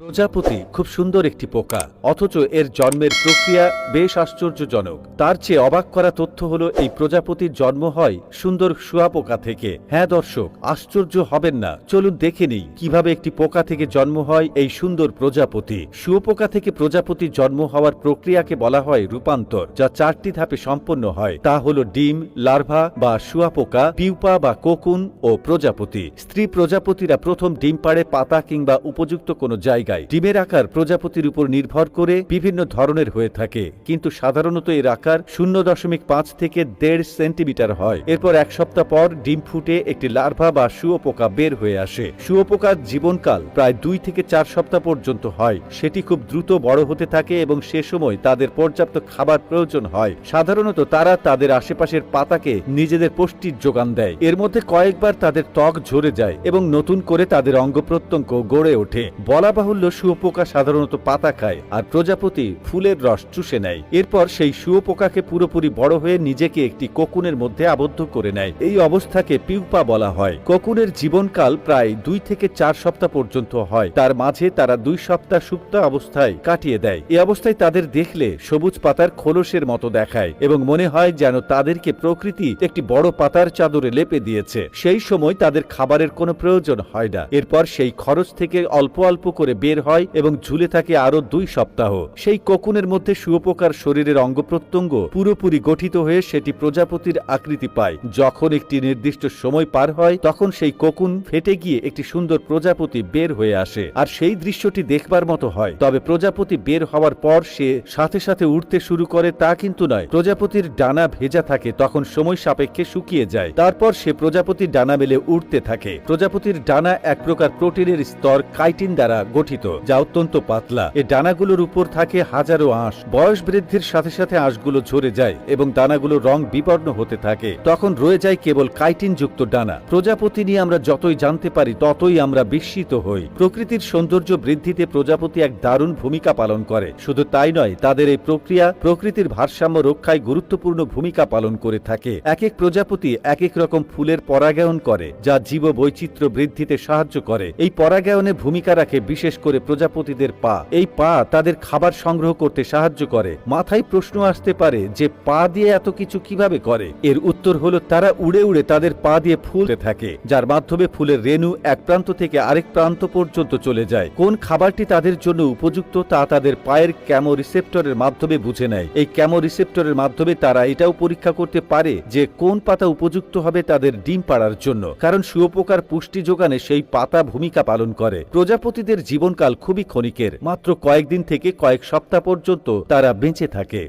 প্রজাপতি খুব সুন্দর একটি পোকা, অথচ এর জন্মের প্রক্রিয়া বেশ আশ্চর্যজনক। তার চেয়ে অবাক করা তথ্য হলো এই প্রজাপতির জন্ম হয় সুন্দর শুঁয়াপোকা থেকে। হ্যাঁ দর্শক, আশ্চর্য হবেন না, চলুন দেখে নিই কিভাবে একটি পোকা থেকে জন্ম হয় এই সুন্দর প্রজাপতি। শুঁয়োপোকা থেকে প্রজাপতির জন্ম হওয়ার প্রক্রিয়াকে বলা হয় রূপান্তর, যা 4টি ধাপে সম্পন্ন হয়। তা হলো ডিম, লার্ভা বা শুঁয়াপোকা, পিউপা বা কোকুন ও প্রজাপতি। স্ত্রী প্রজাপতিরা প্রথম ডিম পাড়ে পাতা কিংবা উপযুক্ত কোনো জায়গায়। ডিমের আকার প্রজাপতির উপর নির্ভর করে বিভিন্ন ধরনের হয়ে থাকে, কিন্তু সাধারণত এর আকার 0.5 থেকে 1.5 সেন্টিমিটার হয়। এরপর 1 সপ্তাহ পর ডিম ফুটে একটি লার্ভা বা শুঁয়োপোকা বের হয়ে আসে। শুঁয়োপোকার জীবনকাল প্রায় 2 থেকে 4 সপ্তাহ পর্যন্ত হয়। সেটি খুব দ্রুত বড় হতে থাকে এবং সে সময় তাদের পর্যাপ্ত খাবার প্রয়োজন হয়। সাধারণত তারা তাদের আশেপাশের পাতাকে নিজেদের পুষ্টির যোগান দেয়। এর মধ্যে কয়েকবার তাদের ত্বক ঝরে যায় এবং নতুন করে তাদের অঙ্গ প্রত্যঙ্গ গড়ে ওঠে। বলা বাহুল্য শুঁয়োপোকা সাধারণত পাতা খায় আর প্রজাপতি ফুলের রস চুষে নেয়। এরপর সেই শুঁয়োপোকাকে পুরোপুরি বড় হয়ে নিজেকে একটি কোকুনের মধ্যে আবদ্ধ করে নেয়। এই অবস্থাকে পিউপা বলা হয়। কোকুনের জীবনকাল প্রায় 2 থেকে 4 সপ্তাহ পর্যন্ত হয়। তার মাঝে তারা 2 সপ্তাহ সুপ্ত অবস্থায় কাটিয়ে দেয়। এই অবস্থায় তাদের দেখলে সবুজ পাতার খোলসের মতো দেখায় এবং মনে হয় যেন তাদেরকে প্রকৃতি একটি বড় পাতার চাদরে লেপে দিয়েছে। সেই সময় তাদের খাবারের কোনো প্রয়োজন হয় না। এরপর সেই খরচ থেকে অল্প অল্প করে বের হয় এবং ঝুলে থাকে আরো 2 সপ্তাহ। সেই কোকুনের মধ্যে শুঁয়োপোকার শরীরের অঙ্গ প্রত্যঙ্গ পুরোপুরি গঠিত হয়ে সেটি প্রজাপতির আকৃতি পায়। যখন একটি নির্দিষ্ট সময় পার হয় তখন সেই কোকুন ফেটে গিয়ে একটি সুন্দর প্রজাপতি বের হয়ে আসে, আর সেই দৃশ্যটি দেখবার মতো হয়। তবে প্রজাপতি বের হওয়ার পর সে সাথে সাথে উড়তে শুরু করে তা কিন্তু নয়। প্রজাপতির ডানা ভেজা থাকে, তখন সময় সাপেক্ষে শুকিয়ে যায়। তারপর সে প্রজাপতির ডানা মেলে উড়তে থাকে। প্রজাপতির ডানা এক প্রকার প্রোটিনের স্তর কাইটিন দ্বারা গঠিত, যা অত্যন্ত পাতলা। এই ডানাগুলোর উপর থাকে হাজারো আঁশ। বয়স বৃদ্ধির সাথে সাথে আঁশগুলো ঝরে যায় এবং দানাগুলোর রং বিবর্ণ হতে থাকে। তখন রয়ে যায় কেবল কাইটিন যুক্ত ডানা। প্রজাপতি নিয়ে আমরা যতই জানতে পারি ততই আমরা বিস্মিত হই। প্রকৃতির সৌন্দর্য বৃদ্ধিতে প্রজাপতি এক দারুণ ভূমিকা পালন করে। শুধু তাই নয়, তাদের এই প্রক্রিয়া প্রকৃতির ভারসাম্য রক্ষায় গুরুত্বপূর্ণ ভূমিকা পালন করে থাকে। এক এক প্রজাপতি এক এক রকম ফুলের পরাগায়ন করে, যা জীববৈচিত্র্য বৃদ্ধিতে সাহায্য করে। এই পরাগায়নে ভূমিকা রাখে বিশেষ করে প্রজাপতিদের পা। এই পা তাদের খাবার সংগ্রহ করতে সাহায্য করে। মাথায় প্রশ্ন আসতে পারে যে পা দিয়ে এত কিছু কিভাবে করে। এর উত্তর হলো তারা উড়ে উড়ে তাদের পা দিয়ে ফুলতে থাকে, যার মাধ্যমে ফুলের রেণু এক প্রান্ত থেকে আরেক প্রান্ত পর্যন্ত চলে যায়। কোন খাবারটি তাদের জন্য উপযুক্ত তা তাদের পায়ের ক্যামো রিসেপ্টরের মাধ্যমে বুঝে নেয়। এই ক্যামো রিসেপ্টরের মাধ্যমে তারা এটাও পরীক্ষা করতে পারে যে কোন পাতা উপযুক্ত হবে তাদের ডিম পাড়ার জন্য, কারণ শুঁয়োপোকার পুষ্টি যোগানে সেই পাতা ভূমিকা পালন করে। প্রজাপতিদের জীবনকাল খুবই ক্ষণিকের, মাত্র কয়েকদিন থেকে কয়েক সপ্তাহ পর্যন্ত তারা বেঁচে থাকে।